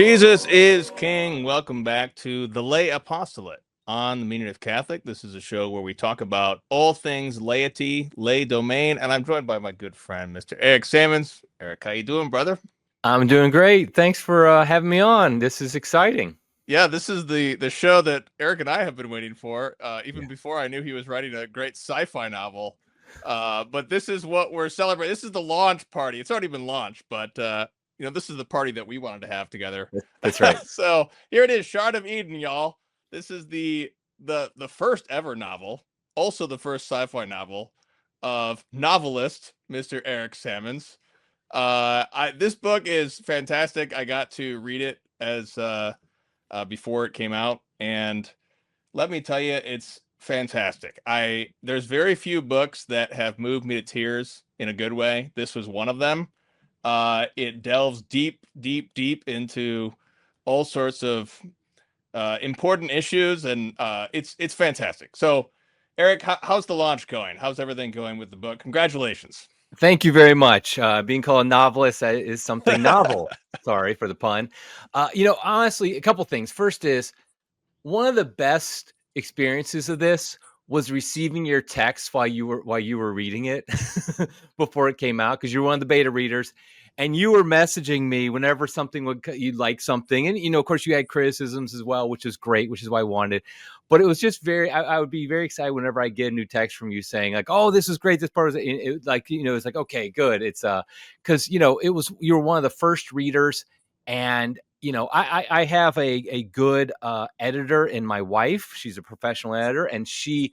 Jesus is King. Welcome back to the Lay Apostolate on the Meaning of Catholic. This is a show where we talk about all things laity, lay domain, and I'm joined by my good friend, Mr. Eric Sammons. Eric, how you doing, brother? I'm doing great. Thanks for having me on. This is exciting. Yeah, this is the show that Eric and I have been waiting for, even Yeah. before I knew he was writing a great sci-fi novel. But this is what we're celebrating. This is the launch party. It's already been launched, but this is the party that we wanted to have together. That's right. So here it is, Shard of Eden, y'all. This is the first ever novel, also the first sci-fi novel of novelist Mr. Eric Sammons. This book is fantastic. I got to read it as before it came out, and let me tell you, it's fantastic. There's very few books that have moved me to tears in a good way. This was one of them. It delves deep, deep, deep into all sorts of important issues, and it's fantastic. So, Eric, how's the launch going? How's everything going with the book? Congratulations. Thank you very much. Being called a novelist is something novel. Sorry for the pun. Honestly, a couple things. First is one of the best experiences of this was receiving your text while you were reading it before it came out, because you're one of the beta readers, and you were messaging me whenever you'd like something, and of course you had criticisms as well, which is great, which is why I wanted. But it was just I would be very excited whenever I get a new text from you saying like, "Oh, this is great. This part is it's like, okay, good." It's because you were one of the first readers, and I have a good editor in my wife. She's a professional editor, and she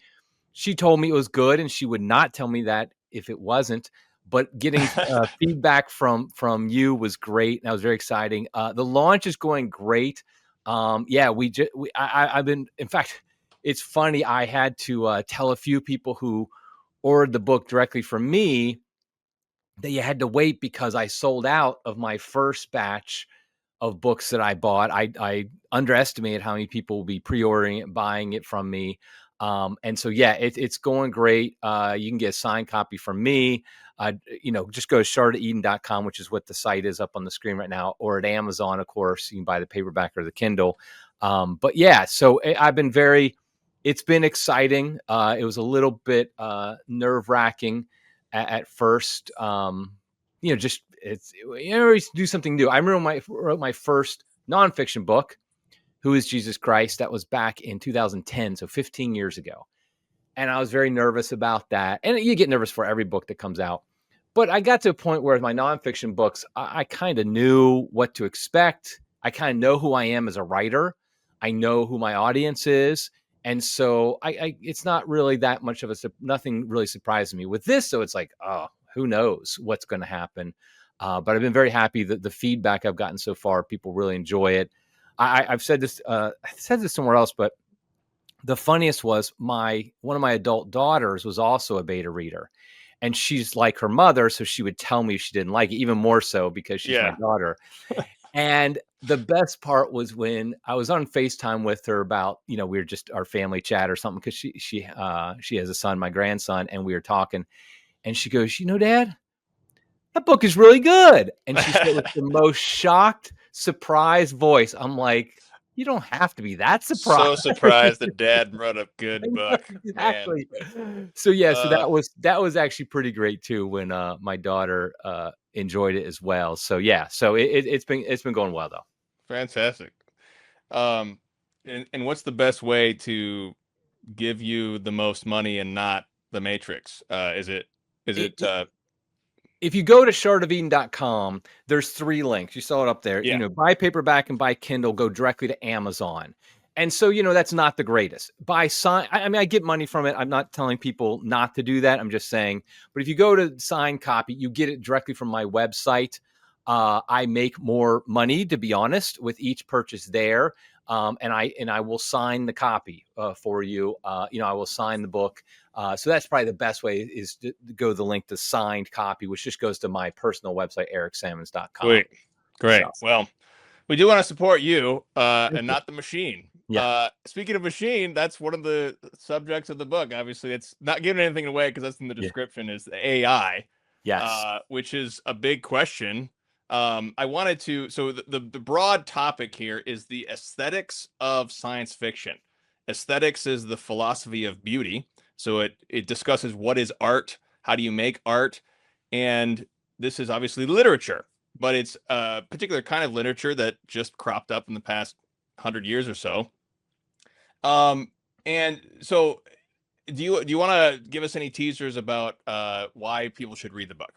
told me it was good, and she would not tell me that if it wasn't. But getting feedback from you was great, and that was very exciting. The launch is going great. Yeah, I've been. In fact, it's funny. I had to tell a few people who ordered the book directly from me that you had to wait because I sold out of my first batch of books that I bought. I underestimated how many people will be pre-ordering it, buying it from me. And so, yeah, it's going great. You can get a signed copy from me. Just go to shardofeden.com, which is what the site is up on the screen right now, or at Amazon, of course. You can buy the paperback or the Kindle. But yeah, so it's been exciting. It was a little bit nerve wracking at first. Just do something new. I remember I wrote my first nonfiction book, Who is Jesus Christ? That was back in 2010, so 15 years ago. And I was very nervous about that. And you get nervous for every book that comes out. But I got to a point where my nonfiction books, I kind of knew what to expect. I kind of know who I am as a writer. I know who my audience is. And so it's not really that much of nothing really surprises me. With this, so it's like, oh, who knows what's going to happen. But I've been very happy that the feedback I've gotten so far, people really enjoy it. I've said this, I said this somewhere else, but the funniest was one of my adult daughters was also a beta reader, and she's like her mother, so she would tell me if she didn't like it, even more so because she's my Yeah. daughter. And the best part was when I was on FaceTime with her about, we were just our family chat or something, because she has a son, my grandson, and we were talking, and she goes, Dad, that book is really good. And she said with the most shocked, surprised voice. I'm like, you don't have to be that surprised. So surprised that Dad wrote a good book, man. Exactly. So yeah, so Uh, that was actually pretty great too when my daughter enjoyed it as well. So yeah, so it's been going well though. Fantastic. Um, and what's the best way to give you the most money and not the Matrix? Is It, it it, if you go to shardofeden.com, there's 3 links. You saw it up there. yeah. Buy paperback and buy Kindle, go directly to Amazon. And so, that's not the greatest. Buy sign. I mean, I get money from it. I'm not telling people not to do that. I'm just saying. But if you go to sign copy, you get it directly from my website. I make more money, to be honest, with each purchase there. And I will sign the copy for you. I will sign the book. So that's probably the best way, is to go to the link to signed copy, which just goes to my personal website, ericsammons.com. Sweet. Great. So Well, we do want to support you thank and you. not the machine. Yeah. Speaking of machine, that's one of the subjects of the book. Obviously, it's not giving anything away because that's in the Yeah. description, is the AI, Yes. which is a big question. I wanted to. So the broad topic here is the aesthetics of science fiction. Aesthetics is the philosophy of beauty. So it discusses what is art, how do you make art, and this is obviously literature, but it's a particular kind of literature that just cropped up in the past 100 years or so. And so do you want to give us any teasers about why people should read the book?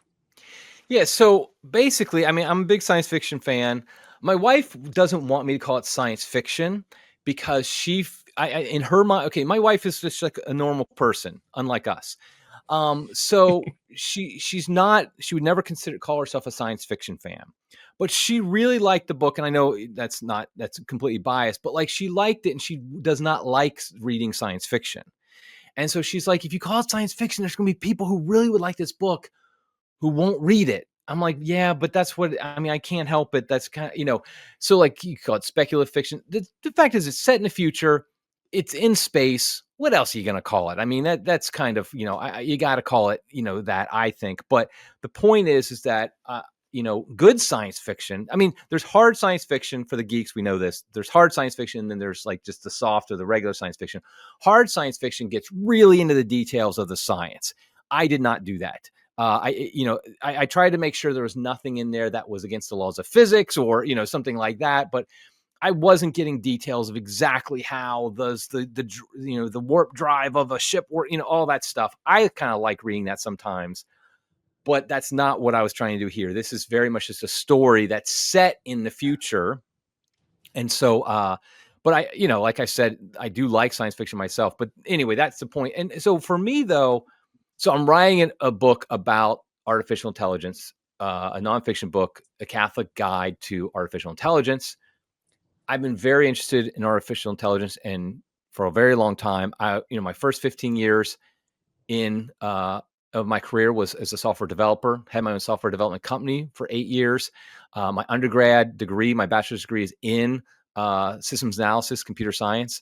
Yeah, so basically, I mean, I'm a big science fiction fan. My wife doesn't want me to call it science fiction because in her mind, okay, my wife is just like a normal person, unlike us. So she's not, she would never call herself a science fiction fan, but she really liked the book. And I know that's completely biased, but like she liked it and she does not like reading science fiction. And so she's like, if you call it science fiction, there's going to be people who really would like this book who won't read it. I'm like, yeah, but that's what I mean. I can't help it. That's kind of, so like you call it speculative fiction. The fact is, it's set in the future. It's in space. What else are you going to call it? I mean, that's kind of, you got to call it, that I think. But the point is that, good science fiction. I mean, there's hard science fiction for the geeks. We know this. There's hard science fiction, and then there's like just the soft or the regular science fiction. Hard science fiction gets really into the details of the science. I did not do that. I tried to make sure there was nothing in there that was against the laws of physics or, something like that. But I wasn't getting details of exactly how does the warp drive of a ship work, all that stuff. I kind of like reading that sometimes, but that's not what I was trying to do here. This is very much just a story that's set in the future. And so, but like I said, I do like science fiction myself. But anyway, that's the point. And so for me, though, so I'm writing a book about artificial intelligence, a nonfiction book, A Catholic Guide to Artificial Intelligence. I've been very interested in artificial intelligence and for a very long time. My first 15 years in of my career was as a software developer. Had my own software development company for 8 years. My undergrad degree, my bachelor's degree, is in systems analysis, computer science.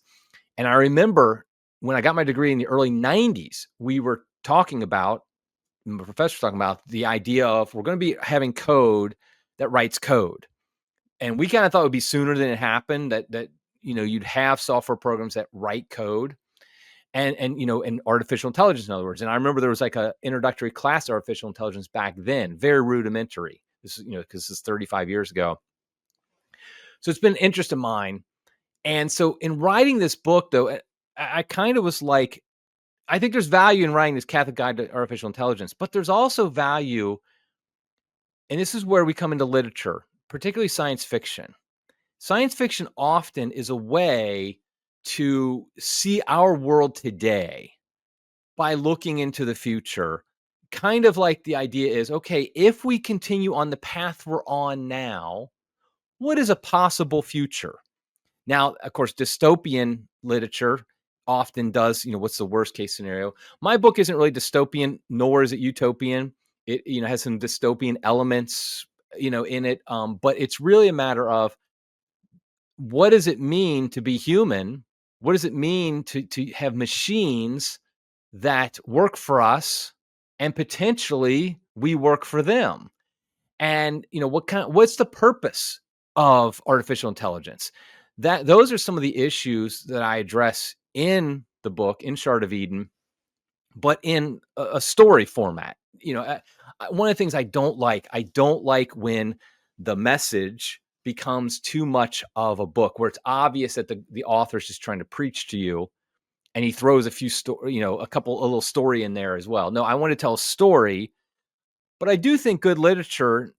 And I remember when I got my degree in the early 90s, we were talking about, my professor was talking about the idea of we're going to be having code that writes code. And we kind of thought it would be sooner than it happened that you'd have software programs that write code and artificial intelligence, in other words. And I remember there was like a introductory class to artificial intelligence back then, very rudimentary. This is, because this is 35 years ago. So it's been an interest of mine. And so in writing this book, though, I kind of was like, I think there's value in writing this Catholic Guide to Artificial Intelligence, but there's also value, and this is where we come into literature, particularly science fiction. Science fiction often is a way to see our world today by looking into the future. Kind of like the idea is, okay, if we continue on the path we're on now, what is a possible future? Now, of course, dystopian literature often does, what's the worst case scenario? My book isn't really dystopian, nor is it utopian. It, has some dystopian elements, in it. But it's really a matter of what does it mean to be human? What does it mean to have machines that work for us and potentially we work for them? And what's the purpose of artificial intelligence? Those are some of the issues that I address in the book, in Shard of Eden, but in a story format. One of the things I don't like when the message becomes too much of a book where it's obvious that the author's just trying to preach to you, and he throws a little story in there as well. No, I want to tell a story, but I do think good literature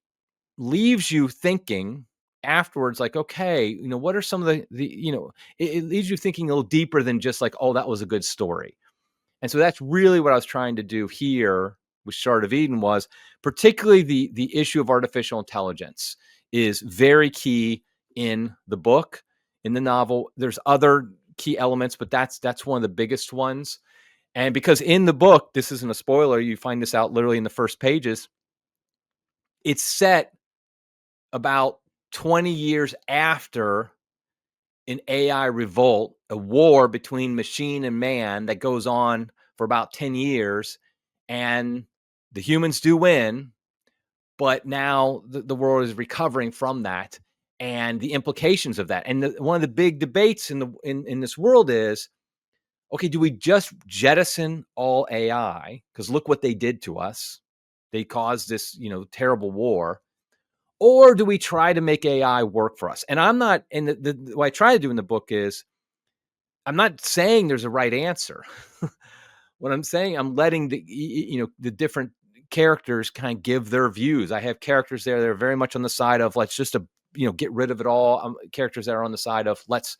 leaves you thinking afterwards, like, okay, what are some of it leaves you thinking a little deeper than just like, oh, that was a good story. And so that's really what I was trying to do here with Shard of Eden, was particularly the issue of artificial intelligence is very key in the book, in the novel. There's other key elements, but that's one of the biggest ones. And because in the book, this isn't a spoiler, you find this out literally in the first pages, it's set about 20 years after an AI revolt, a war between machine and man that goes on for about 10 years. And the humans do win, but now the world is recovering from that and the implications of that. And one of the big debates in this world is, okay, do we just jettison all AI? Because look what they did to us. They caused this, terrible war. Or do we try to make AI work for us? And I'm not, and what I try to do in the book is, I'm not saying there's a right answer. What I'm saying, I'm letting the different characters kind of give their views. I have characters there that are very much on the side of let's just get rid of it all. Characters that are on the side of let's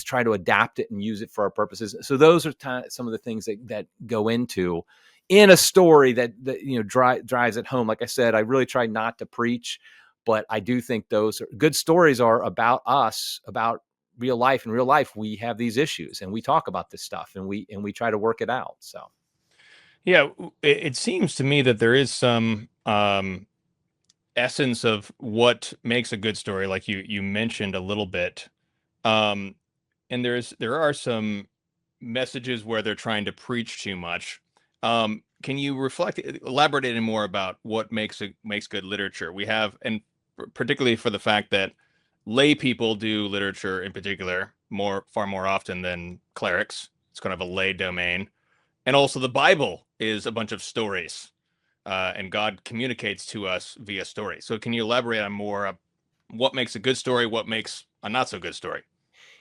try to adapt it and use it for our purposes. So those are some of the things that go into in a story that drives it home. Like I said, I really try not to preach, but I do think those good stories are about us, about real life. In real life, we have these issues and we talk about this stuff and we try to work it out. So Yeah, it seems to me that there is some essence of what makes a good story, like you mentioned a little bit. Um, and there are some messages where they're trying to preach too much. Can you elaborate any more about what makes good literature? We have, and particularly for the fact that lay people do literature in particular far more often than clerics. It's kind of a lay domain. And also the Bible is a bunch of stories, and God communicates to us via story. So can you elaborate on more what makes a good story, what makes a not so good story?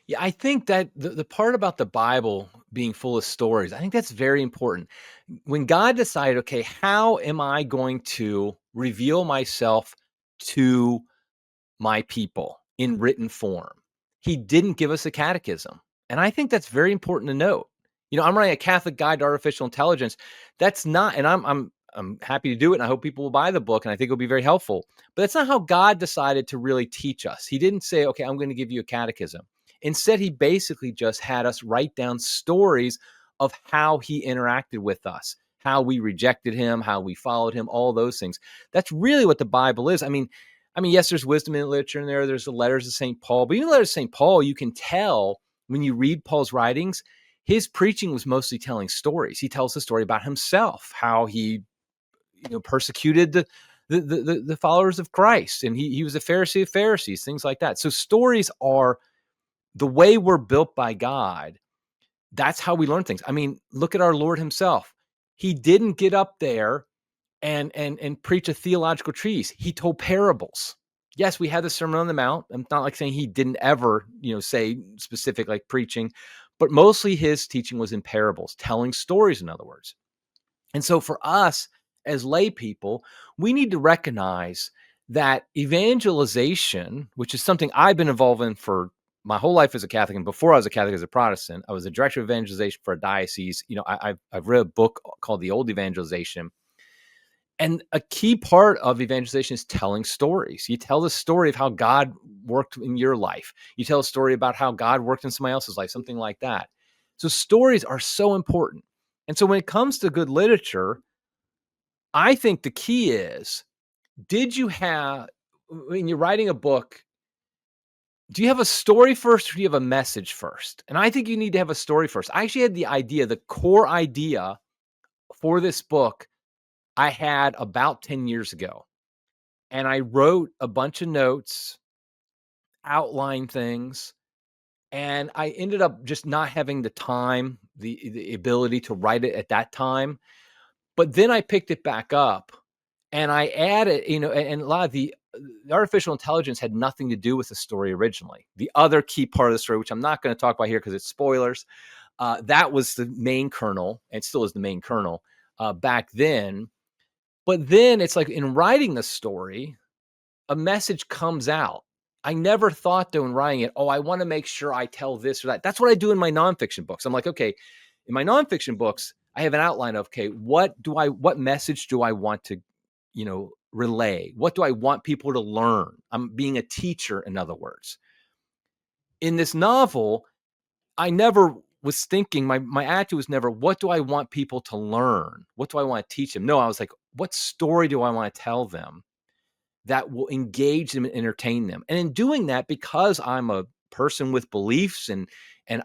yeah, I think that the part about the Bible being full of stories, I think that's very important. When God decided, okay, how am I going to reveal myself to my people in written form? He didn't give us a catechism. And I think that's very important to note. I'm writing a Catholic Guide to Artificial Intelligence. That's not, and I'm happy to do it. And I hope people will buy the book and I think it'll be very helpful. But that's not how God decided to really teach us. He didn't say, okay, I'm going to give you a catechism. Instead, he basically just had us write down stories of how he interacted with us, how we rejected him, how we followed him, all those things. That's really what the Bible is. I mean, yes, there's wisdom in literature in there. There's the letters of St. Paul, but even the letters of St. Paul, you can tell when you read Paul's writings, his preaching was mostly telling stories. He tells the story about himself, how he persecuted the followers of Christ, and he was a Pharisee of Pharisees, things like that. So stories are the way we're built by God. That's how we learn things. I mean, look at our Lord himself. He didn't get up there and preach a theological treatise. He told parables. Yes, we had the Sermon on the Mount. I'm not like saying he didn't ever, say specific like preaching, but mostly his teaching was in parables, telling stories, in other words. And so for us as lay people, we need to recognize that evangelization, which is something I've been involved in for my whole life as a Catholic, and before I was a Catholic as a Protestant, I was a director of evangelization for a diocese. I've read a book called The Old Evangelization. And a key part of evangelization is telling stories. You tell the story of how God worked in your life. You tell a story about how God worked in somebody else's life, something like that. So stories are so important. And so when it comes to good literature, I think the key is, when you're writing a book, do you have a story first or do you have a message first? And I think you need to have a story first. I actually had the core idea for this book I had about 10 years ago. And I wrote a bunch of notes, outlined things, and I ended up just not having the time, the ability to write it at that time. But then I picked it back up and I added, and a lot of the artificial intelligence had nothing to do with the story originally. The other key part of the story, which I'm not going to talk about here because it's spoilers, that was the main kernel, and still is the main kernel back then. But then it's like in writing the story, a message comes out. I never thought though in writing it, I want to make sure I tell this or that. That's what I do in my nonfiction books. I'm like, okay, in my nonfiction books, I have an outline of, okay, what message do I want to, relay? What do I want people to learn? I'm being a teacher, in other words. In this novel, I never was thinking, my attitude was never, what do I want people to learn? What do I want to teach them? No, I was like, what story do I want to tell them that will engage them and entertain them? And in doing that, because I'm a person with beliefs and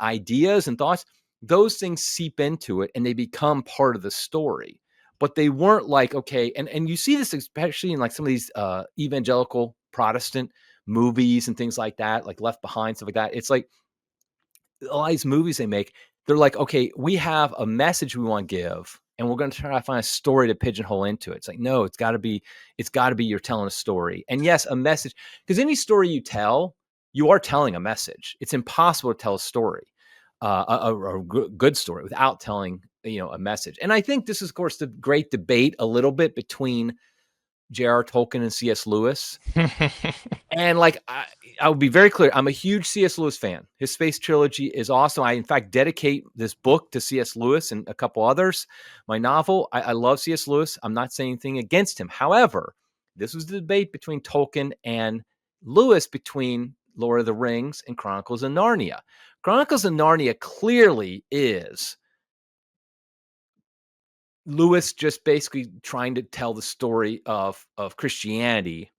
ideas and thoughts, those things seep into it and they become part of the story. but they weren't like, okay. And you see this especially in like some of these evangelical Protestant movies and things like that, like Left Behind, stuff like that. It's like a lot of these movies they make, they're like, okay, we have a message we want to give, and we're going to try to find a story to pigeonhole into it. It's like, no, it's got to be you're telling a story. And yes, a message, because any story you tell, you are telling a message. It's impossible to tell a story, a good story, without telling, a message. And I think this is, of course, the great debate a little bit between J.R. Tolkien and C.S. Lewis. And like, I will be very clear, I'm a huge C.S. Lewis fan. His space trilogy is awesome. I, in fact, dedicate this book to C.S. Lewis and a couple others. My novel, I love C.S. Lewis. I'm not saying anything against him. However, this was the debate between Tolkien and Lewis between Lord of the Rings and Chronicles of Narnia. Chronicles of Narnia clearly is Lewis just basically trying to tell the story of Christianity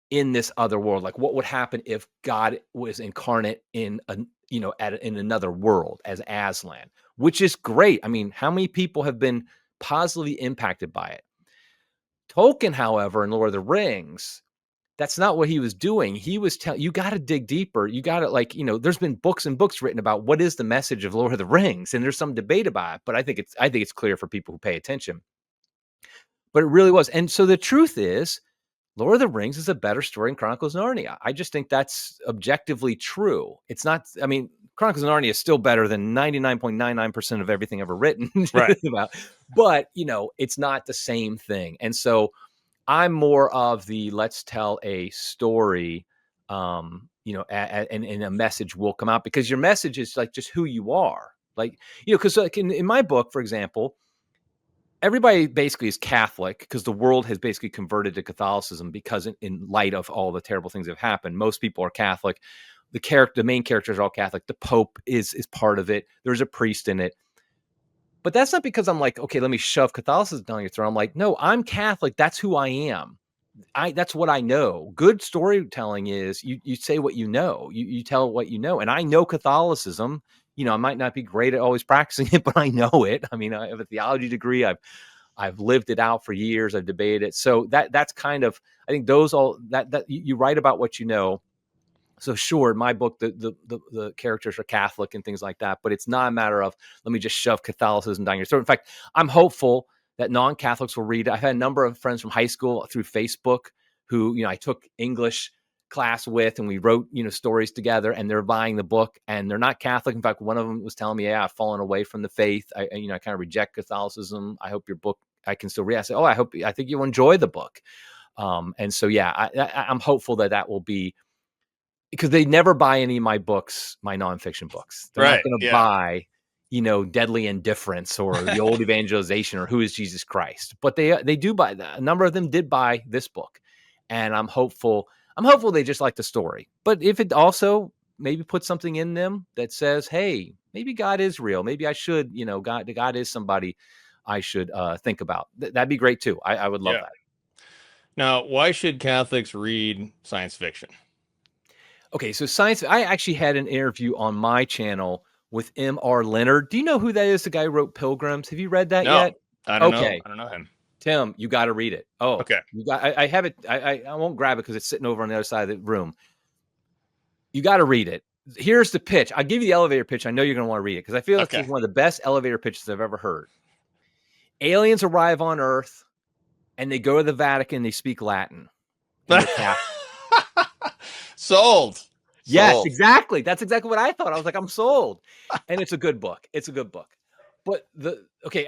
in this other world. Like, what would happen if God was incarnate in in another world as Aslan, which is great. I mean, how many people have been positively impacted by it? Tolkien, however, in Lord of the Rings, that's not what he was doing. He was telling you got to dig deeper. You got to, like, there's been books and books written about what is the message of Lord of the Rings, and there's some debate about it, but I think it's clear for people who pay attention. But it really was. And so the truth is, Lord of the Rings is a better story than Chronicles of Narnia. I just think that's objectively true. It's not, I mean, Chronicles of Narnia is still better than 99.99% of everything ever written Right. about, but it's not the same thing. And so I'm more of the let's tell a story, and a message will come out, because your message is like just who you are. Like, because like in my book, for example, everybody basically is Catholic because the world has basically converted to Catholicism because in light of all the terrible things that have happened, most people are Catholic. The main characters are all Catholic. The Pope is part of it. There's a priest in it. But that's not because I'm like, okay, let me shove Catholicism down your throat. I'm like, no, I'm Catholic. That's who I am. That's what I know. Good storytelling is you say what you know. You tell what you know. And I know Catholicism. I might not be great at always practicing it, but I know it. I mean, I have a theology degree. I've lived it out for years. I've debated it. So that's kind of, I think those all that you write about what you know. So sure, in my book, the characters are Catholic and things like that, but it's not a matter of let me just shove Catholicism down your throat. In fact, I'm hopeful that non-Catholics will read it. I've had a number of friends from high school through Facebook who, I took English class with, and we wrote, stories together, and they're buying the book, and they're not Catholic. In fact, one of them was telling me, yeah, I've fallen away from the faith. I kind of reject Catholicism. I hope your book, I can still read. I said, oh, I think you'll enjoy the book. And so, yeah, I'm hopeful that will be, because they never buy any of my books, my nonfiction books. They're not Right. going to Yeah. buy, Deadly Indifference or the Old Evangelization or Who is Jesus Christ. But they do buy that. A number of them did buy this book, and I'm hopeful. They just like the story. But if it also maybe put something in them that says, hey, maybe God is real. Maybe I should, God is somebody I should think about. That'd be great too. I would love Yeah. that. Now, why should Catholics read science fiction? Okay, so science. I actually had an interview on my channel with M.R. Leonard. Do you know who that is? The guy who wrote Pilgrims. Have you read that No, yet? I don't know. Okay, I don't know him. Tim, you got to read it. Oh, Okay. you got. I have it. I won't grab it because it's sitting over on the other side of the room. You got to read it. Here's the pitch. I'll give you the elevator pitch. I know you're going to want to read it because I feel this Okay. is one of the best elevator pitches I've ever heard. Aliens arrive on Earth, and they go to the Vatican. They speak Latin, and they're Catholic. Sold. Yes, Sold. exactly. That's exactly what I thought. I was like, I'm sold. And it's a good book. It's a good book. But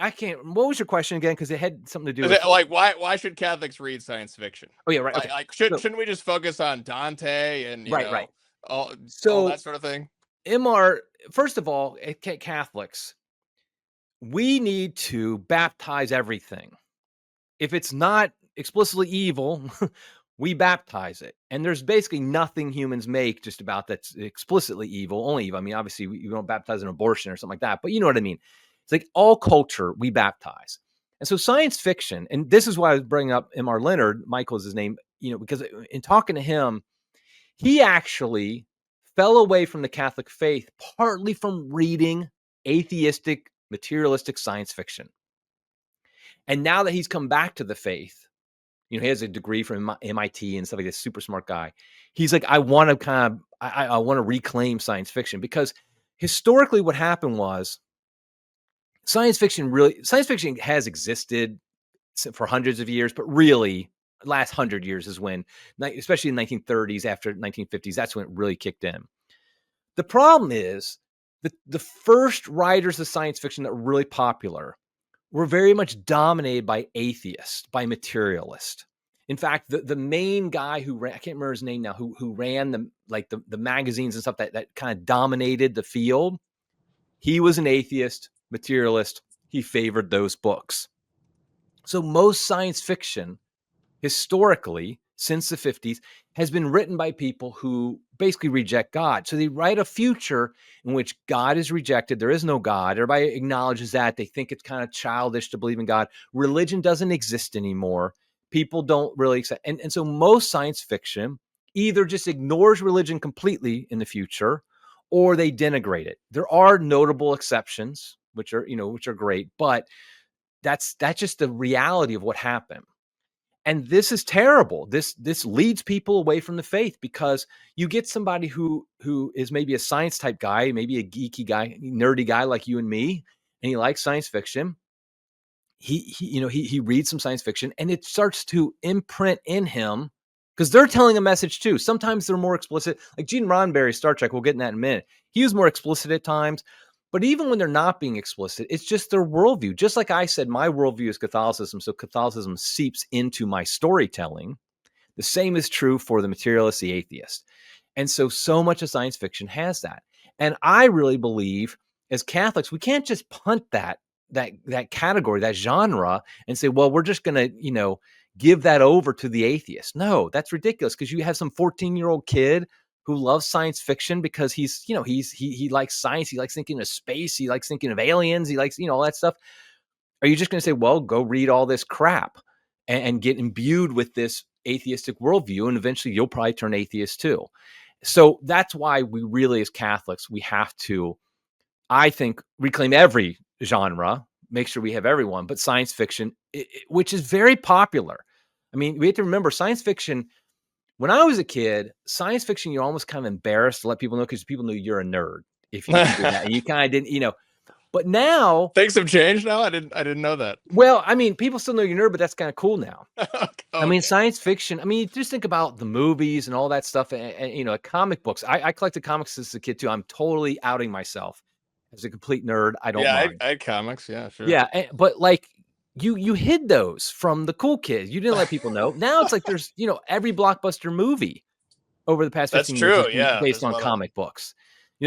I can't. What was your question again? Because it had something to do Is it with. like why should Catholics read science fiction? Oh yeah, right. Okay. Like So shouldn't we just focus on Dante and right. all So that sort of thing? MR, first of all, Catholics, we need to baptize everything. If it's not explicitly evil, we baptize it. And there's basically nothing humans make just about that's explicitly evil, only evil. I mean, obviously, we don't baptize an abortion or something like that, but you know what I mean? It's like all culture we baptize. And so science fiction, and this is why I was bringing up M.R. Leonard, Michael is his name, because in talking to him, he actually fell away from the Catholic faith partly from reading atheistic, materialistic science fiction. And now that he's come back to the faith, he has a degree from MIT and stuff like this, super smart guy. He's like, I want to reclaim science fiction, because historically what happened was science fiction has existed for hundreds of years, but really last 100 years is when, especially in the 1930s, after 1950s, that's when it really kicked in. The problem is that the first writers of science fiction that were really popular were very much dominated by atheists, by materialists. In fact, the main guy who ran, I can't remember his name now, who ran the magazines and stuff that kind of dominated the field, he was an atheist, materialist. He favored those books. So most science fiction, historically, since the 50s, has been written by people who basically reject God. So they write a future in which God is rejected. There is no God. Everybody acknowledges that. They think it's kind of childish to believe in God. Religion doesn't exist anymore. People don't really accept. And so most science fiction either just ignores religion completely in the future, or they denigrate it. There are notable exceptions, which are great, but that's just the reality of what happened. And this is terrible. This leads people away from the faith, because you get somebody who is maybe a science type guy, maybe a geeky guy, nerdy guy like you and me, and he likes science fiction. He reads some science fiction, and it starts to imprint in him, because they're telling a message too. Sometimes they're more explicit, like Gene Roddenberry's Star Trek. We'll get in that in a minute. He was more explicit at times, but even when they're not being explicit, it's just their worldview. Just like I said, my worldview is Catholicism, so Catholicism seeps into my storytelling. The same is true for the materialist, the atheist. And so much of science fiction has that. And I really believe, as Catholics, we can't just punt that category, that genre, and say, well, we're just going to, give that over to the atheist. No, that's ridiculous, because you have some 14-year-old kid who loves science fiction because he likes science. He likes thinking of space. He likes thinking of aliens. He likes, all that stuff. Are you just going to say, well, go read all this crap and get imbued with this atheistic worldview, and eventually you'll probably turn atheist too? So that's why we really, as Catholics, we have to, I think, reclaim every genre, make sure we have everyone, but science fiction, which is very popular. I mean, we have to remember science fiction. When I was a kid, science fiction, you're almost kind of embarrassed to let people know, because people knew you're a nerd if you did that. And you kind of didn't, but now Things have changed now. I didn't know that. well, I mean, people still know you're a nerd, but that's kind of cool now. Okay. I mean, science fiction, I mean, just think about the movies and all that stuff, and comic books. I collected comics as a kid too. I'm totally outing myself as a complete nerd. I don't Yeah, mind. I had comics. Yeah, sure. Yeah, but like you hid those from the cool kids. You didn't let people know. Now it's like there's, every blockbuster movie over the past That's 15 years has true. been Yeah, based there's a on lot of. comic books.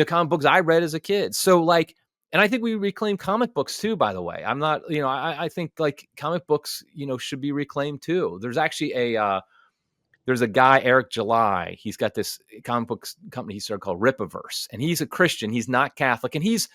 Comic books I read as a kid. So like, and I think we reclaim comic books too, by the way. I'm not, I think like comic books, should be reclaimed too. There's actually there's a guy, Eric July. He's got this comic books company he started called Ripaverse, and he's a Christian. He's not Catholic, and he's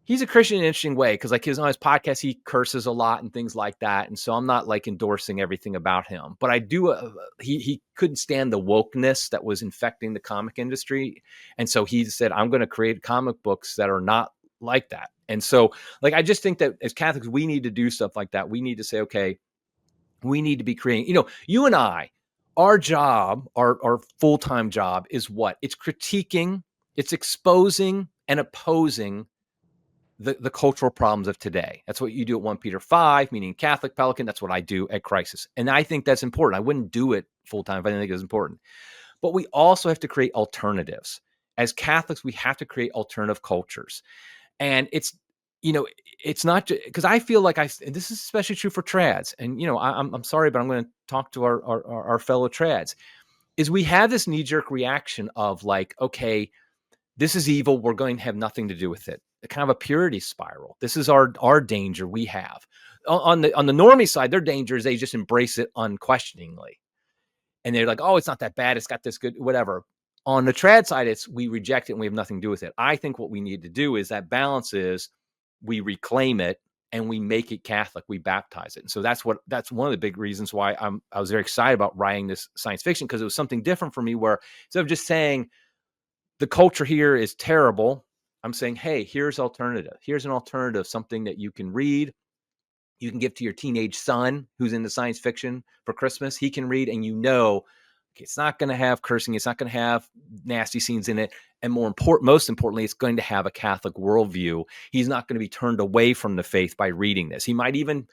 a Christian in an interesting way, because like on his podcast, he curses a lot and things like that. And so I'm not like endorsing everything about him, but I do. He couldn't stand the wokeness that was infecting the comic industry. And so he said, I'm going to create comic books that are not like that. And so like, I just think that as Catholics, we need to do stuff like that. We need to say, okay, we need to be creating, you and I, our job, our full-time job is what? It's critiquing, it's exposing and opposing the cultural problems of today. That's what you do at OnePeterFive, meaning Catholic Pelican. That's what I do at Crisis. And I think that's important. I wouldn't do it full time if I didn't think it was important. But we also have to create alternatives. As Catholics, we have to create alternative cultures. And it's not because I feel like this is especially true for trads. And, I'm sorry, but I'm going to talk to our fellow trads, is we have this knee jerk reaction of like, okay, this is evil. We're going to have nothing to do with it. A kind of a purity spiral. This is our danger we have. On the normie side, their danger is they just embrace it unquestioningly. And they're like, oh, it's not that bad. It's got this good, whatever. On the trad side, it's we reject it and we have nothing to do with it. I think what we need to do is that balance is we reclaim it and we make it Catholic. We baptize it. And so that's one of the big reasons why I was very excited about writing this science fiction, because it was something different for me, where instead of just saying, the culture here is terrible, I'm saying, hey, here's alternative. Here's an alternative, something that you can read. You can give to your teenage son who's into science fiction for Christmas. He can read, and okay, it's not going to have cursing. It's not going to have nasty scenes in it. And most importantly, it's going to have a Catholic worldview. He's not going to be turned away from the faith by reading this. He might even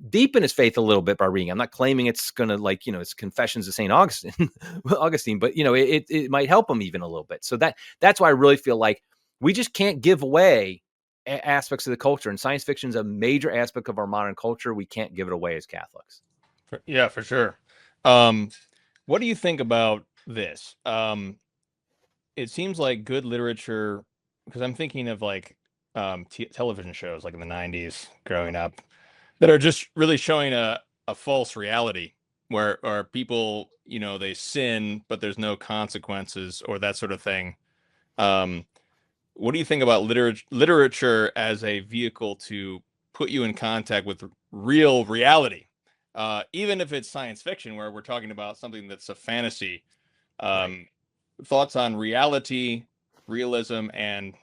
deepen his faith a little bit by reading. I'm not claiming it's going to it's Confessions of St. Augustine, but it might help him even a little bit. So that's why I really feel like we just can't give away aspects of the culture, and science fiction is a major aspect of our modern culture. We can't give it away as Catholics. Yeah, for sure. What do you think about this? It seems like good literature, because I'm thinking of like television shows like in the 90s growing up that are just really showing a false reality where people, they sin, but there's no consequences or that sort of thing. Um, what do you think about literature as a vehicle to put you in contact with real reality? Even if it's science fiction, where we're talking about something that's a fantasy. Right. Um, Thoughts on reality, realism, and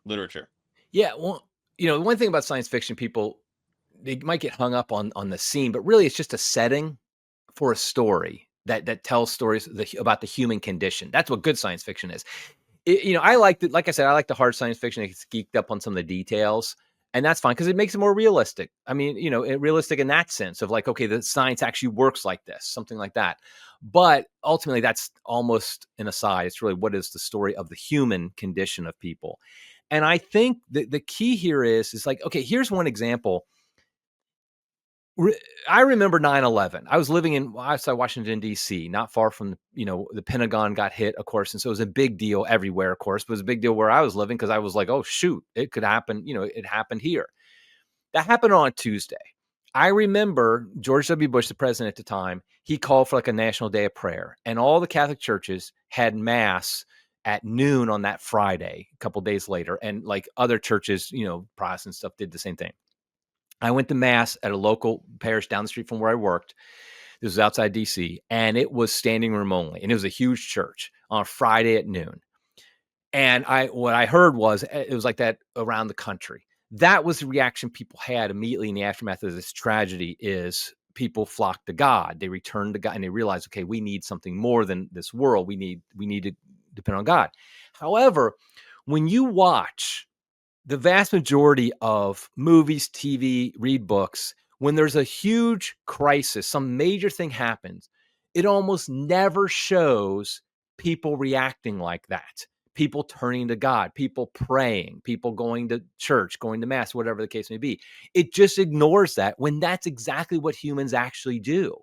literature? Yeah. Well, one thing about science fiction, people, they might get hung up on the scene, but really it's just a setting for a story that tells stories about the human condition. That's what good science fiction is. I like the, like I said, I like the hard science fiction. It's geeked up on some of the details, and that's fine because it makes it more realistic. I mean, realistic in that sense of like, okay, the science actually works like this, something like that. But ultimately, that's almost an aside. It's really what is the story of the human condition of people. And I think the key here is like, okay, here's one example. I remember 9/11. I was living in outside Washington, D.C., not far from, the Pentagon got hit, of course. And so it was a big deal everywhere, of course, but it was a big deal where I was living because I was like, oh, shoot, it could happen. It happened here. That happened on Tuesday. I remember George W. Bush, the president at the time, he called for like a national day of prayer. And all the Catholic churches had mass at noon on that Friday, a couple days later. And like other churches, Protestant stuff did the same thing. I went to mass at a local parish down the street from where I worked. This was outside DC, and it was standing room only, and it was a huge church on a Friday at noon. And what I heard was it was like that around the country. That was the reaction people had immediately in the aftermath of this tragedy. Is people flocked to God. They returned to God, and they realized, okay, we need something more than this world. We need to depend on God. However, when you watch the vast majority of movies, TV, read books, when there's a huge crisis, some major thing happens, it almost never shows people reacting like that. People turning to God, people praying, people going to church, going to mass, whatever the case may be. It just ignores that when that's exactly what humans actually do.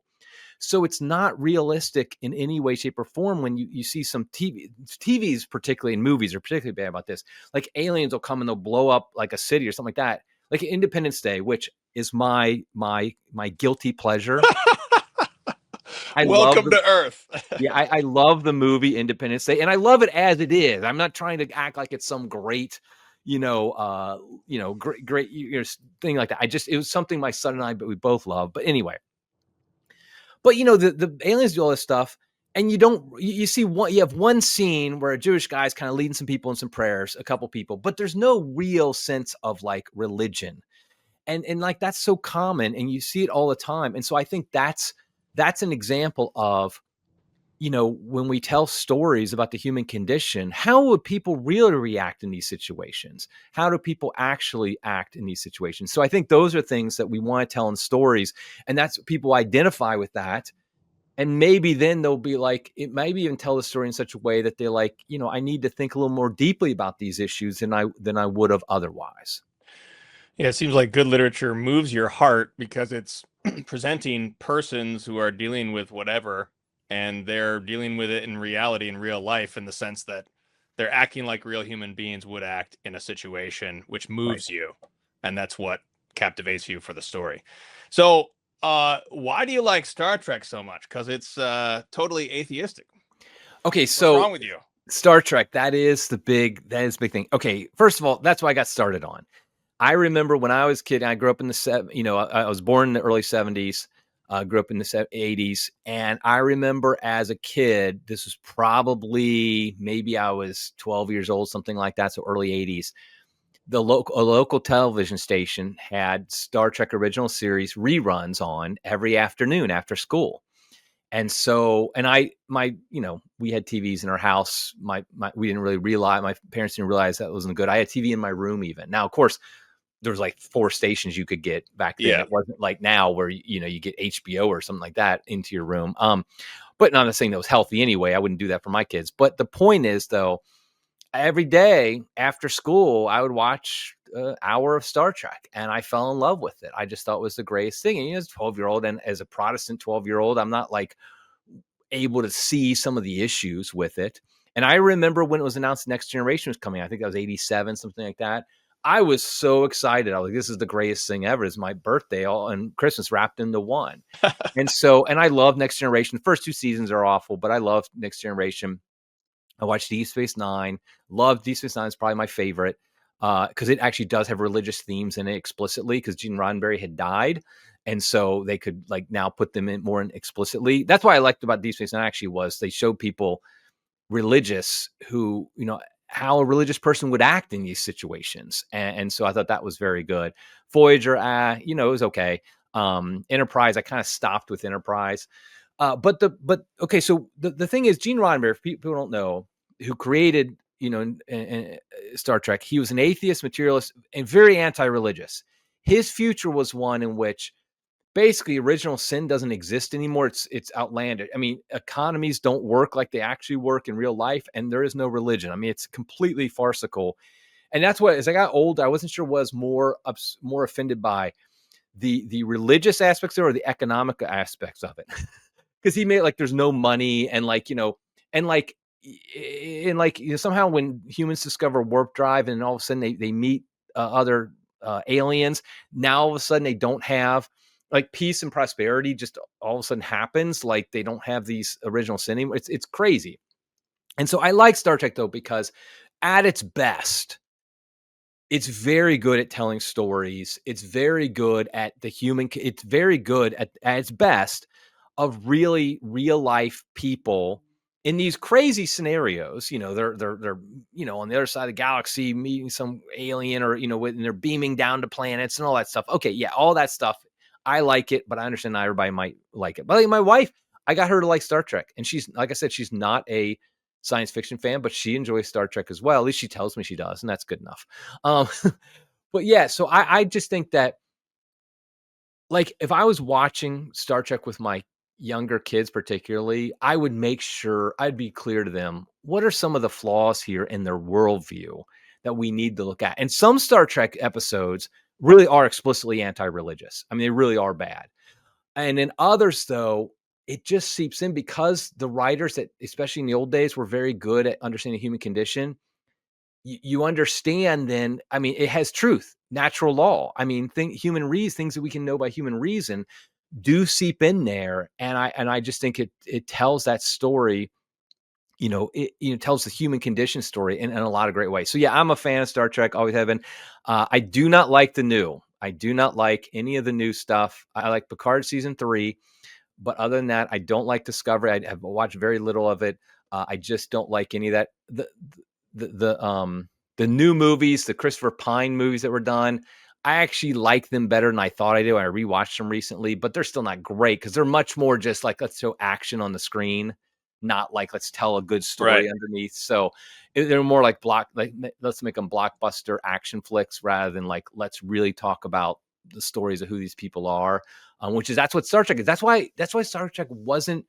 So it's not realistic in any way, shape, or form when you see some TVs, particularly in movies, are particularly bad about this. Like aliens will come and they'll blow up like a city or something like that. Like Independence Day, which is my guilty pleasure. I love Welcome the to Earth. I love the movie Independence Day, and I love it as it is. I'm not trying to act like it's some great, great thing like that. It was something my son and I, but we both love. But anyway, but the aliens do all this stuff, and you see you have one scene where a Jewish guy's kind of leading some people in some prayers, a couple people, but there's no real sense of like religion. And like that's so common, and you see it all the time. And so I think that's an example of, when we tell stories about the human condition, how would people really react in these situations? How do people actually act in these situations? So I think those are things that we want to tell in stories, and that's people identify with that. And maybe then they'll be like, it maybe even tell the story in such a way that they're like, I need to think a little more deeply about these issues than I would have otherwise. Yeah, it seems like good literature moves your heart because it's presenting persons who are dealing with whatever, and they're dealing with it in reality, in real life, in the sense that they're acting like real human beings would act in a situation, which Right. moves you. And that's what captivates you for the story. So, why do you like Star Trek so much? Because it's totally atheistic. Okay, What's so wrong with you? Star Trek, that is the big thing. Okay, first of all, that's what I got started on. I remember when I was a kid, I grew up in I was born in the early 70s, grew up in the 80s. And I remember as a kid, this was probably maybe I was 12 years old, something like that. So early 80s. a local television station had Star Trek original series reruns on every afternoon after school. And so, and we had TVs in our house. We didn't really realize, my parents didn't realize that wasn't good. I had TV in my room even. Now, of course, there was like 4 stations you could get back then. Yeah. It wasn't like now where, you get HBO or something like that into your room. But not saying that was healthy anyway. I wouldn't do that for my kids. But the point is, though, every day after school, I would watch an hour of Star Trek, and I fell in love with it. I just thought it was the greatest thing. And as a 12-year-old, and as a Protestant 12-year-old, I'm not like able to see some of the issues with it. And I remember when it was announced Next Generation was coming, I think that was 87, something like that. I was so excited. I was like, this is the greatest thing ever. It's my birthday all and Christmas wrapped into one. And I love Next Generation. The first 2 seasons are awful, but I love Next Generation. I watched Deep Space Nine. Love Deep Space Nine. Is probably my favorite because it actually does have religious themes in it explicitly because Gene Roddenberry had died. And so they could like now put them in more explicitly. That's why I liked about Deep Space Nine actually was they showed people religious who, how a religious person would act in these situations. And so I thought that was very good. Voyager, it was okay. Enterprise, I kind of stopped with Enterprise. But okay, so the thing is, Gene Roddenberry, if people don't know, who created Star Trek, he was an atheist, materialist, and very anti-religious. His future was one in which basically original sin doesn't exist anymore. It's outlandish. I mean, economies don't work like they actually work in real life, and there is no religion. I mean, it's completely farcical. And that's what, as I got older, I wasn't sure was more offended by the religious aspects or the economic aspects of it. Because he made like there's no money and somehow when humans discover warp drive and all of a sudden they meet other aliens, now all of a sudden they don't have like peace and prosperity, just all of a sudden happens, like they don't have these original sin anymore. It's crazy. And so I like Star Trek though because at its best it's very good at telling stories. It's very good at it's very good at its best of really real life people in these crazy scenarios. They're on the other side of the galaxy meeting some alien, or when they're beaming down to planets and all that stuff. Okay, yeah, all that stuff. I like it, but I understand not everybody might like it. But like my wife, I got her to like Star Trek, and she's, like I said, she's not a science fiction fan, but she enjoys Star Trek as well. At least she tells me she does, and that's good enough. Um, but yeah, so I just think that, like, if I was watching Star Trek with my younger kids, particularly, I would make sure I'd be clear to them what are some of the flaws here in their worldview that we need to look at. And some Star Trek episodes really are explicitly anti-religious. I mean, they really are bad. And in others, though, it just seeps in because the writers that, especially in the old days, were very good at understanding the human condition. You understand then, I mean, it has truth, natural law. I mean, things that we can know by human reason do seep in there. And I just think it tells that story, it tells the human condition story in a lot of great ways. So yeah, I'm a fan of Star Trek, always have been. I do not like the new. I do not like any of the new stuff. I like Picard season 3. But other than that, I don't like Discovery. I have watched very little of it. I just don't like any of that. The new movies, the Christopher Pine movies that were done, I actually like them better than I thought I do. I rewatched them recently, but they're still not great because they're much more just like let's show action on the screen, not like let's tell a good story Right. underneath. So they're more like let's make them blockbuster action flicks rather than like let's really talk about the stories of who these people are. That's what Star Trek is. That's why Star Trek wasn't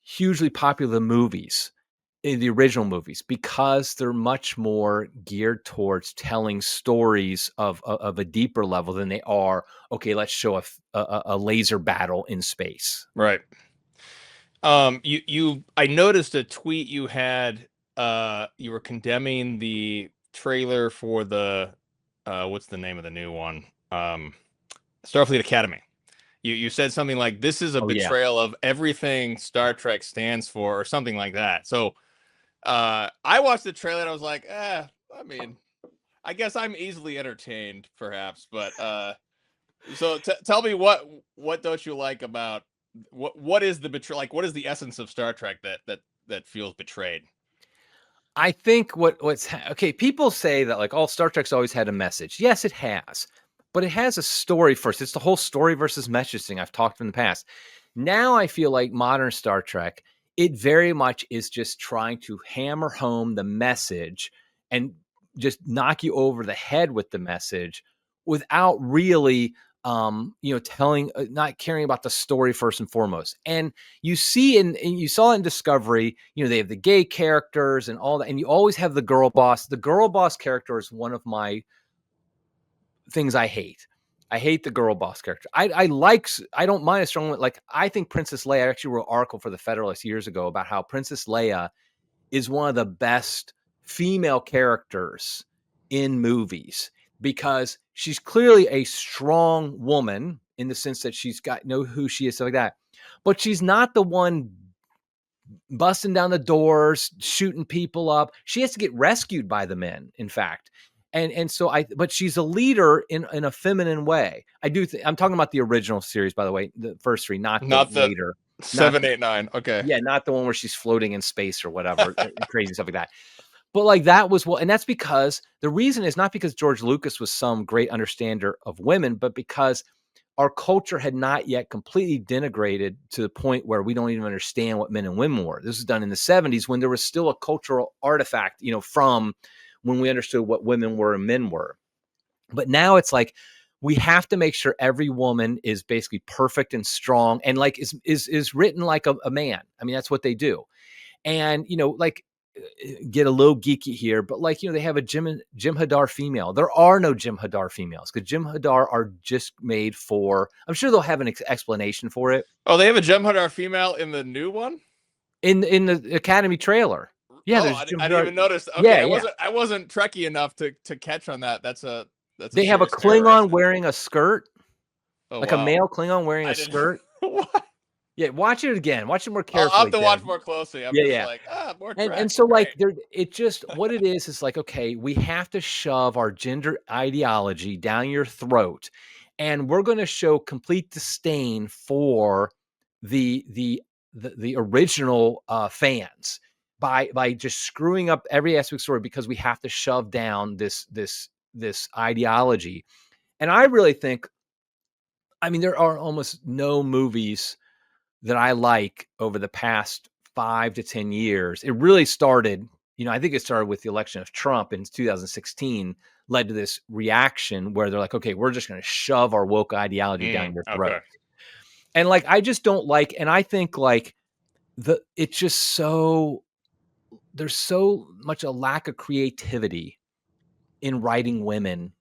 hugely popular in movies, in the original movies, because they're much more geared towards telling stories of a deeper level than they are. Okay, let's show a laser battle in space. Right. I noticed a tweet you had. You were condemning the trailer for the, what's the name of the new one? Starfleet Academy. You said something like this is a Oh yeah. betrayal of everything Star Trek stands for, or something like that. So, I watched the trailer and I was like, I mean, I guess I'm easily entertained, perhaps, but so tell me what don't you like about what is the betrayal? Like, what is the essence of Star Trek that feels betrayed? I think okay, people say that like, oh, Star Trek's always had a message. Yes, it has. But it has a story first. It's the whole story versus message thing I've talked in the past. Now I feel like modern Star Trek, it very much is just trying to hammer home the message and just knock you over the head with the message without really telling not caring about the story first and foremost. And you see and you saw it in Discovery, they have the gay characters and all that, and you always have the girl boss. The girl boss character is one of my things I hate. I hate the girl boss character. I don't mind a strong one. Like, I think Princess Leia, I actually wrote an article for the Federalist years ago about how Princess Leia is one of the best female characters in movies because she's clearly a strong woman in the sense that she's got know who she is, stuff like that. But she's not the one busting down the doors, shooting people up. She has to get rescued by the men, in fact. And so but she's a leader in a feminine way. I do I'm talking about the original series, by the way, the first three, not the Not the later, not seven, eight, nine. Okay. yeah, not the one where she's floating in space or whatever, crazy stuff like that. But like that was and that's because the reason is not because George Lucas was some great understander of women, but because our culture had not yet completely denigrated to the point where we don't even understand what men and women were. This was done in the 70s when there was still a cultural artifact, from when we understood what women were and men were. But now it's like we have to make sure every woman is basically perfect and strong and like is written like a man. I mean, that's what they do. And like get a little geeky here, but like they have a Jim Hadar female. There are no Jim Hadar females because Jim Hadar are just made for. I'm sure they'll have an explanation for it. Oh, they have a Jem'Hadar female in the new one. In the Academy trailer. Yeah, Oh, there's Jim I didn't Hadar. even notice. Okay, Yeah, yeah. I wasn't Trekkie enough to catch on that. That's a They have a serious error right Klingon there. wearing a skirt, Oh like a wow, male Klingon wearing I a didn't. sk. What? Yeah, watch it again. Watch it more I'll have carefully, to watch Deb. more closely. I'm Yeah, just yeah. like more And Trek. so like Great. it just what it is like, okay, we have to shove our gender ideology down your throat, and we're going to show complete disdain for the original fans by just screwing up every aspect of the story because we have to shove down this ideology. And I really think, I mean, there are almost no movies that I like over the past 5 to 10 years. It really started, I think it started with the election of Trump in 2016, led to this reaction where they're like, okay, we're just going to shove our woke ideology down your throat. Okay. And like, I just don't like, and I think like it's just there's so much a lack of creativity in writing women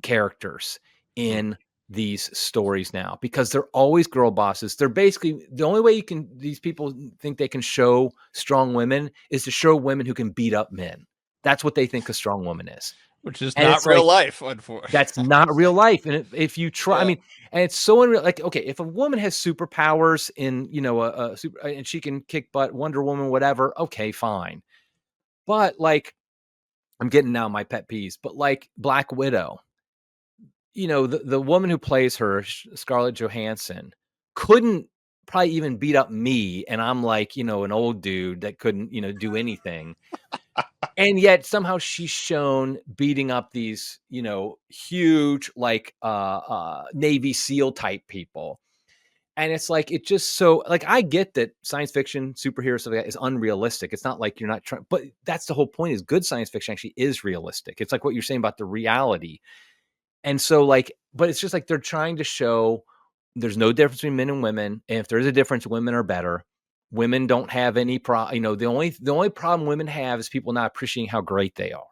characters in these stories now because they're always girl bosses. They're basically the only way these people think they can show strong women is to show women who can beat up men. That's what they think a strong woman is. Which is And not it's real like, life, unfortunately. that's not real life. And if you try, I Yeah. mean, and it's so unreal. Like, okay, if a woman has superpowers in, a super, and she can kick butt, Wonder Woman, whatever, okay, fine. But like, I'm getting now my pet peeves, but like Black Widow, the woman who plays her, Scarlett Johansson, couldn't probably even beat up me. And I'm like, an old dude that couldn't, do anything. And yet somehow she's shown beating up these, huge, like, Navy SEAL type people. And it's like, it just so like, I get that science fiction, superhero stuff like that is unrealistic. It's not like you're not trying, but that's the whole point is good science fiction actually is realistic. It's like what you're saying about the reality. And so like, but it's just like they're trying to show there's no difference between men and women. And if there's a difference, women are better. Women don't have any problem. The only problem women have is people not appreciating how great they are.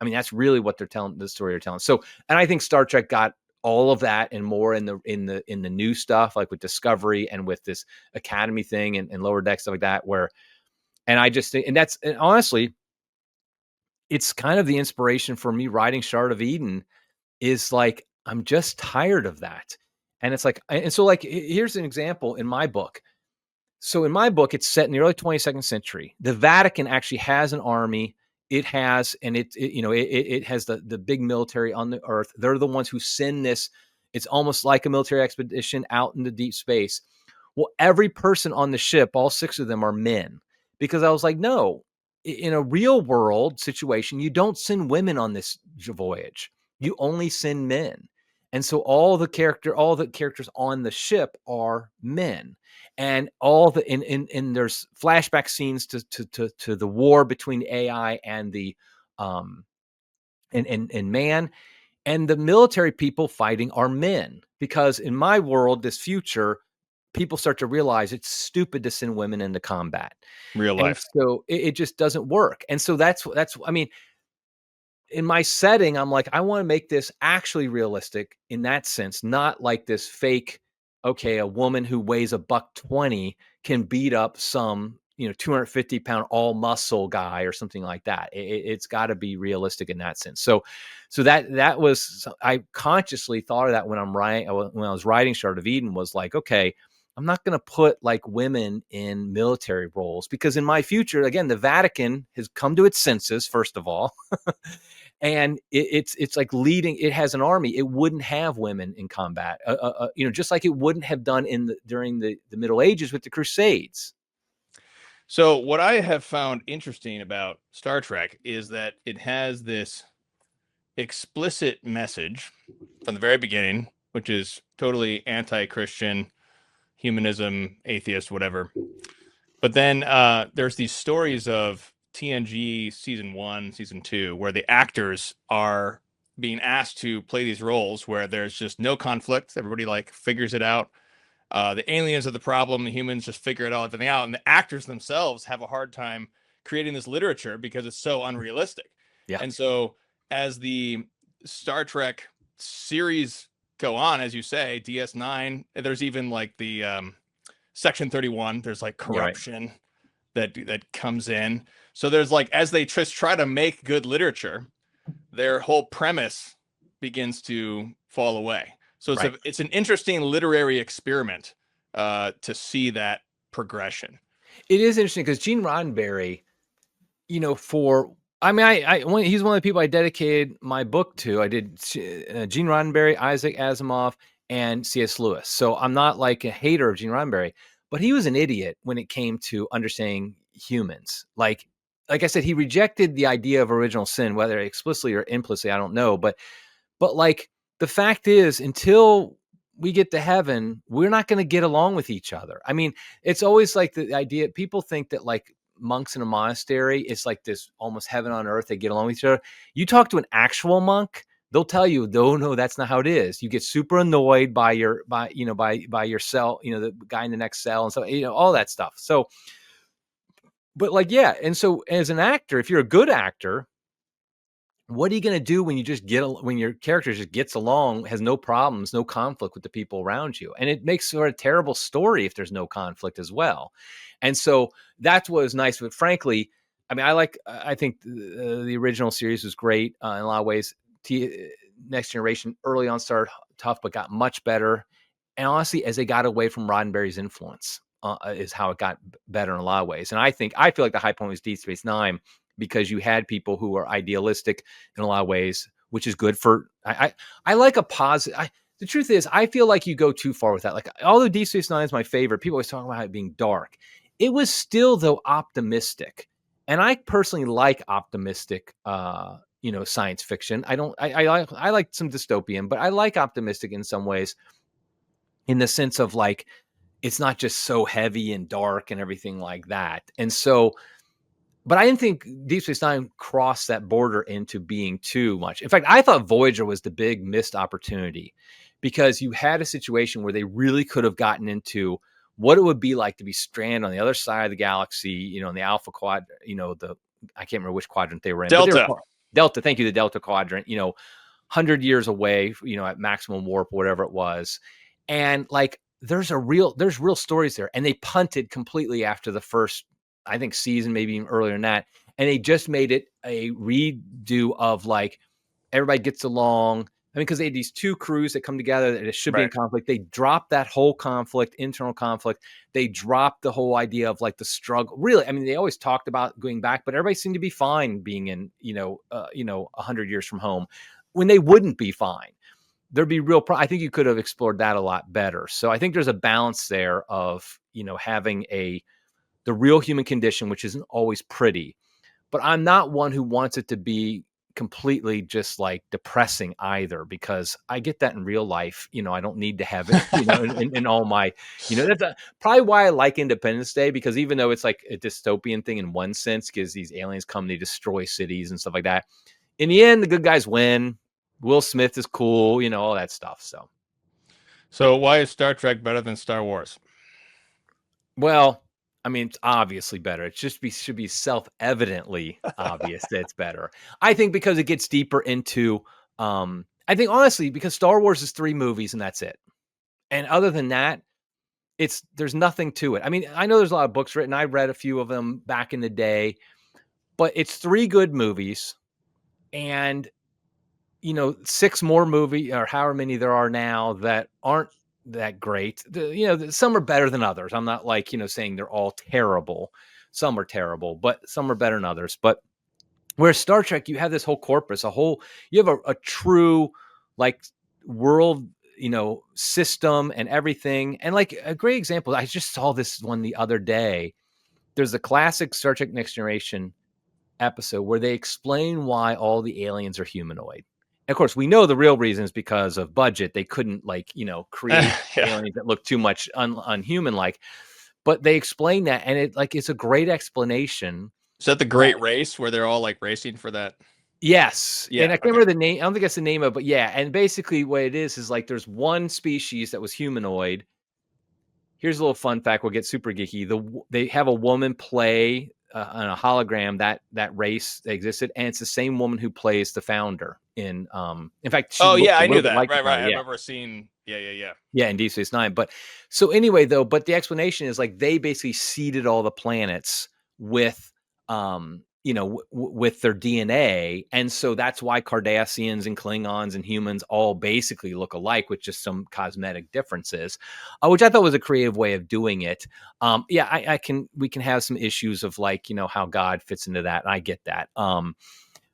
I mean, that's really what they're telling the story they're telling. So, and I think Star Trek got all of that and more in the new stuff, like with Discovery and with this Academy thing and Lower Deck stuff like that, and I just think, and honestly, it's kind of the inspiration for me writing Shard of Eden is like, I'm just tired of that. And it's like, and so like, here's an example in my book. So in my book, it's set in the early 22nd century. The Vatican actually has an army. It has, and it has the big military on the earth. They're the ones who send this. It's almost like a military expedition out into deep space. Well, every person on the ship, all 6 of them are men, because I was like, no, in a real world situation, you don't send women on this voyage. You only send men. And so all the characters on the ship are men. And all the in there's flashback scenes to the war between AI and the and man, and the military people fighting are men, because in my world, this future, people start to realize it's stupid to send women into combat. Real And life. so it just doesn't work. And so that's I mean, in my setting, I'm like, I want to make this actually realistic in that sense, not like this fake, okay, a woman who weighs a buck 20 can beat up some, 250-pound all muscle guy or something like that. It's got to be realistic in that sense. So that was, I consciously thought of that when when I was writing Shard of Eden, was like, okay, I'm not going to put like women in military roles, because in my future, again, the Vatican has come to its senses, first of all. And it's like leading. It has an army. It wouldn't have women in combat, just like it wouldn't have done during the Middle Ages with the Crusades. So what I have found interesting about Star Trek is that it has this explicit message from the very beginning, which is totally anti-Christian, humanism, atheist, whatever. But then there's these stories of TNG season 1, season 2, where the actors are being asked to play these roles where there's just no conflict. Everybody like figures it out. The aliens are the problem. The humans just figure it all everything out, and the actors themselves have a hard time creating this literature because it's so unrealistic. Yeah. And so, as the Star Trek series go on, as you say, DS9, there's even like the Section 31. There's like Yeah. Right. corruption that comes in. So there's like, as they just try to make good literature, their whole premise begins to fall away. So Right. it's an interesting literary experiment to see that progression. It is interesting because Gene Roddenberry, for he's one of the people I dedicated my book to. I did Gene Roddenberry, Isaac Asimov, and C.S. Lewis. So I'm not like a hater of Gene Roddenberry, but he was an idiot when it came to understanding humans. Like I said, he rejected the idea of original sin, whether explicitly or implicitly, I don't know. But like, the fact is, until we get to heaven, we're not going to get along with each other. I mean, it's always like the idea, people think that like monks in a monastery, it's like this almost heaven on earth. They get along with each other. You talk to an actual monk, they'll tell you, no, that's not how it is. You get super annoyed by your cell, the guy in the next cell, and so, all that stuff. So, but like, yeah. And so as an actor, if you're a good actor, what are you going to do when when your character just gets along, has no problems, no conflict with the people around you? And it makes for a terrible story if there's no conflict as well. And so that's what was nice. But frankly, I mean, I think the original series was great in a lot of ways. Next Generation early on started tough, but got much better. And honestly, as they got away from Roddenberry's influence, is how it got better in a lot of ways. And I feel like the high point was Deep Space Nine, because you had people who are idealistic in a lot of ways, which is good for. I like a positive. The truth is, I feel like you go too far with that. Like, although Deep Space Nine is my favorite, people always talk about it being dark. It was still, though, optimistic, and I personally like optimistic. Science fiction. I like some dystopian, but I like optimistic in some ways, in the sense of like, it's not just so heavy and dark and everything like that. And so, but I didn't think Deep Space Nine crossed that border into being too much. In fact, I thought Voyager was the big missed opportunity, because you had a situation where they really could have gotten into what it would be like to be stranded on the other side of the galaxy, in the Alpha Quad, I can't remember which quadrant they were in. Delta. But they were Delta. Thank you, the Delta Quadrant. 100 years away, at maximum warp, whatever it was, and like, there's real stories there, and they punted completely after the first, I think, season, maybe even earlier than that. And they just made it a redo of like, everybody gets along. I mean, because they had these two crews that come together that it should be in conflict. They dropped that whole conflict, internal conflict. They dropped the whole idea of like the struggle. Really, I mean, they always talked about going back, but everybody seemed to be fine being in, 100 years from home, when they wouldn't be fine. There'd be I think you could have explored that a lot better. So I think there's a balance there of, having the real human condition, which isn't always pretty, but I'm not one who wants it to be completely just like depressing either, because I get that in real life. I don't need to have it, in all my, that's probably why I like Independence Day, because even though it's like a dystopian thing in one sense, because these aliens come, they destroy cities and stuff like that. In the end, the good guys win. Will Smith is cool, all that stuff. So why is Star Trek better than Star Wars? Well, I mean, it's obviously better. It should be self-evidently obvious that it's better. I think because it gets deeper into I think honestly, because Star Wars is 3 movies and that's it. And other than that, there's nothing to it. I mean, I know there's a lot of books written. I read a few of them back in the day, but it's 3 good movies and 6 more movie or however many there are now that aren't that great. Some are better than others. I'm not like, saying they're all terrible. Some are terrible, but some are better than others. But where Star Trek, you have this whole corpus, you have a true like world, system and everything. And like a great example, I just saw this one the other day. There's a classic Star Trek Next Generation episode where they explain why all the aliens are humanoid. Of course, we know the real reason is because of budget. They couldn't create Yeah. aliens that look too much unhuman like. But they explain that, and it's a great explanation. Is that the Great Race where they're all like racing for that? Yes. Yeah. And I can't remember the name. I don't think that's the name of it, but yeah. And basically what it is like there's one species that was humanoid. Here's a little fun fact. We'll get super geeky. They have a woman play on a hologram that race that existed, and it's the same woman who plays the founder in fact, she Oh looks yeah, a I little knew bit that. like the Right, right. founder. I Yeah. remember seeing. Yeah. Yeah, in Deep Space Nine. But so anyway, though, but the explanation is like they basically seeded all the planets with with their DNA. And so that's why Cardassians and Klingons and humans all basically look alike with just some cosmetic differences, which I thought was a creative way of doing it. Yeah, we can have some issues of like, how God fits into that. And I get that.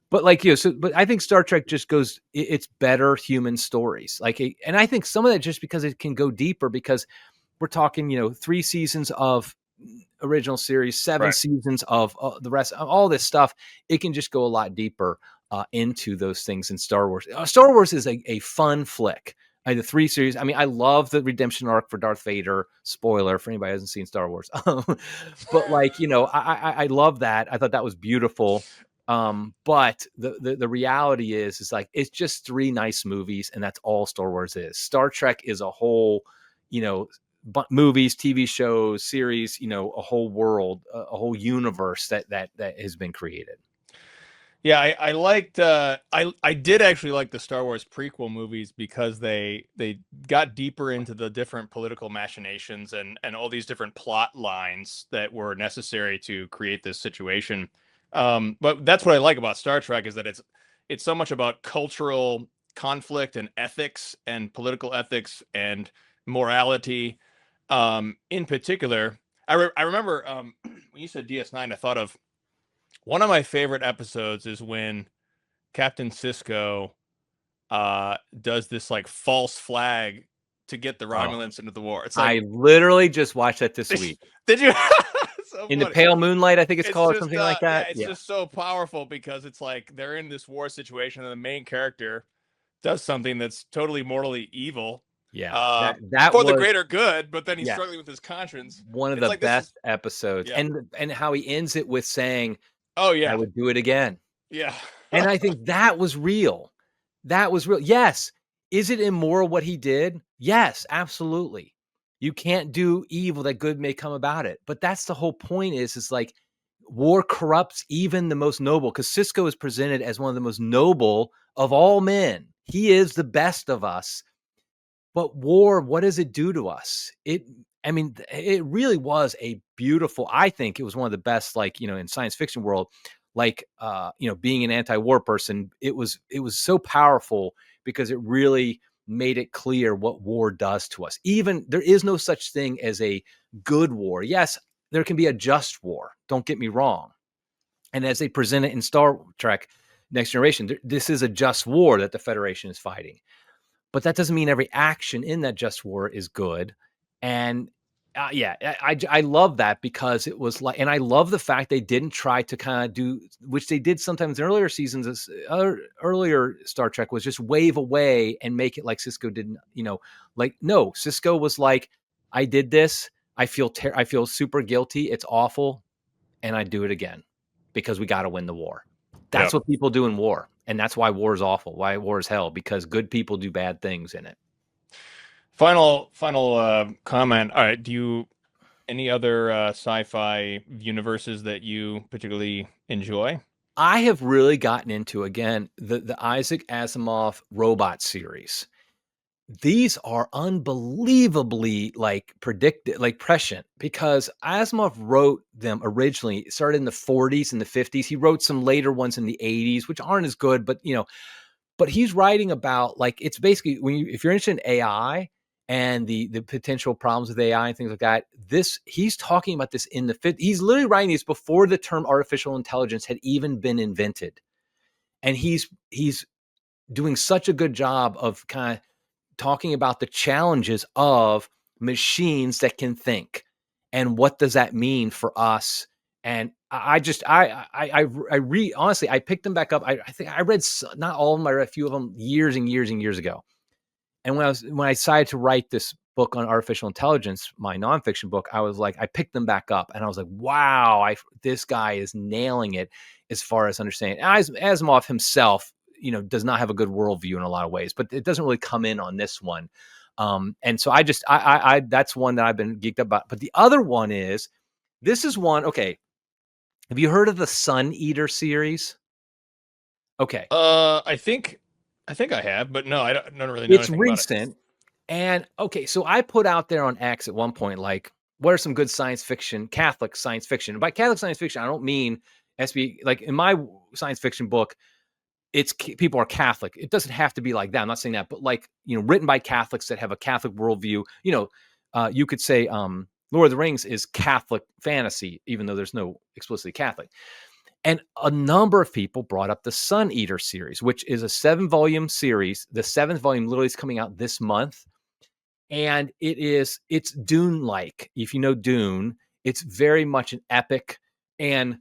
But like but I think Star Trek just it's better human stories. And I think some of that just because it can go deeper, because we're talking, 3 seasons of original series, 7 seasons of the rest of all this stuff. It can just go a lot deeper into those things in Star Wars. Star Wars is a fun flick. The 3 series. I mean, I love the redemption arc for Darth Vader. Spoiler for anybody who hasn't seen Star Wars. But like, I love that. I thought that was beautiful. But the reality is like it's just 3 nice movies, and that's all Star Wars is. Star Trek is a whole, movies, TV shows, series, a whole world, a whole universe that has been created. Yeah, I liked I did actually like the Star Wars prequel movies because they got deeper into the different political machinations and all these different plot lines that were necessary to create this situation. But that's what I like about Star Trek is that it's so much about cultural conflict and ethics and political ethics and morality. In particular, I remember when you said DS9, I thought of one of my favorite episodes is when Captain Sisko does this like false flag to get the Oh, Romulans into the war. It's I like literally just watched that this week. did you? So In the funny. Pale Moonlight, I think it's It's called, or just something like yeah, that. it's Yeah. just so powerful because it's like they're in this war situation and the main character does something that's totally morally evil Yeah. uh That for the was greater good, but then he's yeah, struggling with his conscience. one of It's the like this is best episodes. yeah. And how he ends it with saying, Oh I yeah. would do it again. Yeah. And I think that was real. That was real. Yes. Is it immoral what he did? Yes, absolutely. You can't do evil that good may come about it. But that's the whole point is like war corrupts even the most noble, because Cisco is presented as one of the most noble of all men. He is the best of us. But war, what does it do to us? I mean, it really was a beautiful, I think it was one of the best, like, in science fiction world, like, being an anti-war person, it was so powerful because it really made it clear what war does to us. Even there is no such thing as a good war. Yes, there can be a just war. Don't get me wrong. And as they present it in Star Trek Next Generation, this is a just war that the Federation is fighting. But that doesn't mean every action in that just war is good. And Yeah, I love that because it was like, and I love the fact they didn't try to kind of do, which they did sometimes in earlier seasons. Earlier Star Trek was just wave away and make it like Cisco didn't, like, no, Cisco was like, I did this. I feel super guilty. It's awful, and I do it again because we got to win the war. That's Yep. what people do in war, and that's why war is awful. Why war is hell, because good people do bad things in it. Final comment. All right, do you any other sci-fi universes that you particularly enjoy? I have really gotten into, again, the Isaac Asimov robot series. These are unbelievably like predicted, like prescient, because Asimov wrote them originally. It started in the 40s and the 50s. He wrote some later ones in the 80s, which aren't as good, but he's writing about, like, it's basically if you're interested in AI and the potential problems with AI and things like that, he's talking about this in the 50s. He's literally writing these before the term artificial intelligence had even been invented. And he's doing such a good job of kind of talking about the challenges of machines that can think and what does that mean for us. And I just I read, honestly, I picked them back up. I think I read not all of them. I read a few of them years and years and years ago. And when I decided to write this book on artificial intelligence, my nonfiction book, I was like, I picked them back up, and I was like, wow, this guy is nailing it as far as understanding. Asimov himself, does not have a good worldview in a lot of ways, but it doesn't really come in on this one. And so I that's one that I've been geeked up about. But the other one is, this is one. Okay, have you heard of the Sun Eater series? Okay, I think I have, but no, I don't really know it's anything about it. recent. And okay, so I put out there on X at one point, like, what are some good science fiction, Catholic science fiction? And by Catholic science fiction, I don't mean SB, like in my science fiction book, it's people are Catholic. It doesn't have to be like that. I'm not saying that, but like, written by Catholics that have a Catholic worldview. You could say Lord of the Rings is Catholic fantasy, even though there's no explicitly Catholic. And a number of people brought up the Sun Eater series, which is a 7-volume series. The 7th volume literally is coming out this month. And it's Dune-like. If you know Dune, it's very much an epic. And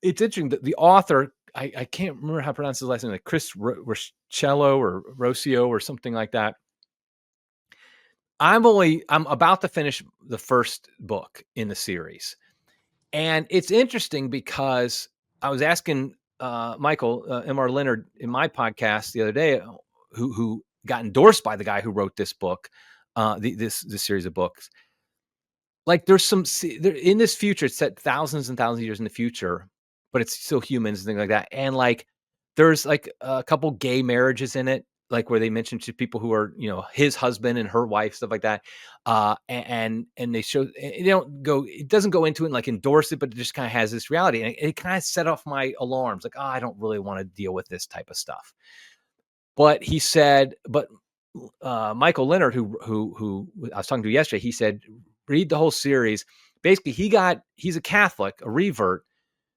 it's interesting that the author, I can't remember how to pronounce his last name, like Chris Roscello or Rocio or something like that. I'm about to finish the first book in the series. And it's interesting because I was asking Michael M.R. Leonard in my podcast the other day, who got endorsed by the guy who wrote this book, this series of books. Like, there's in this future, it's set thousands and thousands of years in the future, but it's still humans and things like that. And like, there's like a couple gay marriages in it, like where they mention to people who are, his husband and her wife, stuff like that. And they show, it doesn't go into it and like endorse it, but it just kind of has this reality. And it kind of set off my alarms. Like, I don't really want to deal with this type of stuff. But he said, Michael Leonard, who I was talking to yesterday, he said, read the whole series. Basically, he's a Catholic, a revert.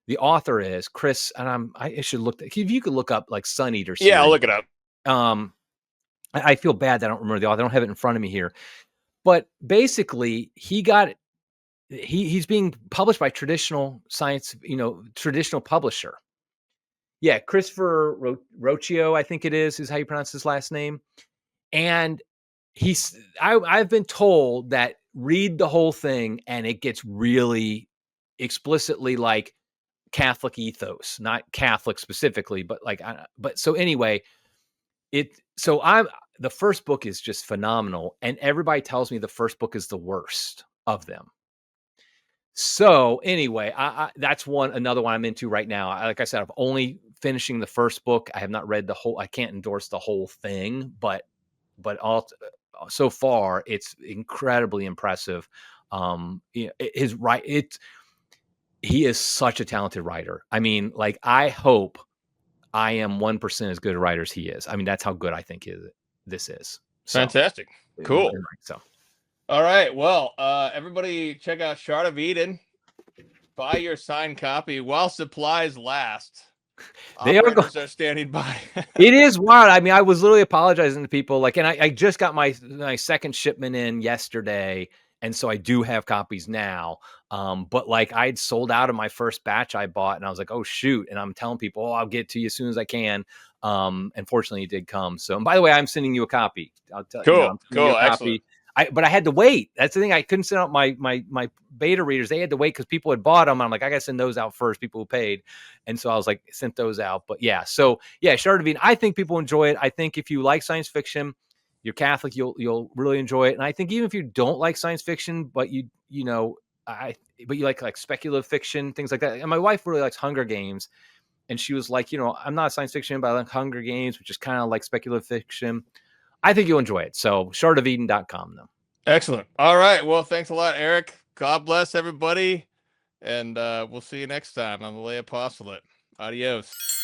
The author is Chris, and I should look. If you could look up like Sun Eater series. Yeah, I'll look it up. I feel bad that I don't remember the author. I don't have it in front of me here. But basically, he's being published by traditional science, traditional publisher. Yeah, Christopher Rocio, I think it is how you pronounce his last name. And I've been told that read the whole thing and it gets really explicitly like Catholic ethos, not Catholic specifically, but like, so anyway, the first book is just phenomenal. And everybody tells me the first book is the worst of them. So anyway, that's another one I'm into right now. Like I said, I'm only finishing the first book. I have not read the whole, I can't endorse the whole thing, but so far it's incredibly impressive. He is such a talented writer. I mean, like, I hope I am 1% as good a writer as he is. I mean, that's how good I think this is. So, Fantastic. Cool. So, all right. Well, everybody check out Shard of Eden. Buy your signed copy while supplies last. Operators are standing by. It is wild. I mean, I was literally apologizing to people, like, and I just got my second shipment in yesterday, And so I do have copies now. But like I'd sold out of my first batch I bought, and I was like, oh shoot. And I'm telling people, oh, I'll get it to you as soon as I can. And fortunately it did come. So, and by the way, I'm sending you a copy. I'll tell you know, Cool. I'm sending you a Cool. Excellent. copy. But I had to wait. That's the thing. I couldn't send out my beta readers. They had to wait because people had bought them. I'm like, I gotta send those out first. People who paid, and so I was like, sent those out. But yeah, so yeah, Shard of Eden. I think people enjoy it. I think if you like science fiction, you're Catholic, you'll really enjoy it. And I think even if you don't like science fiction, but you know, but you like speculative fiction, things like that. And my wife really likes Hunger Games, and she was like, you know, I'm not science fiction, but I like Hunger Games, which is kind of like speculative fiction. I think you'll enjoy it. So shardofeden.com though. Excellent. All right. Well, thanks a lot, Eric. God bless everybody. And we'll see you next time on the Lay Apostolate. Adios.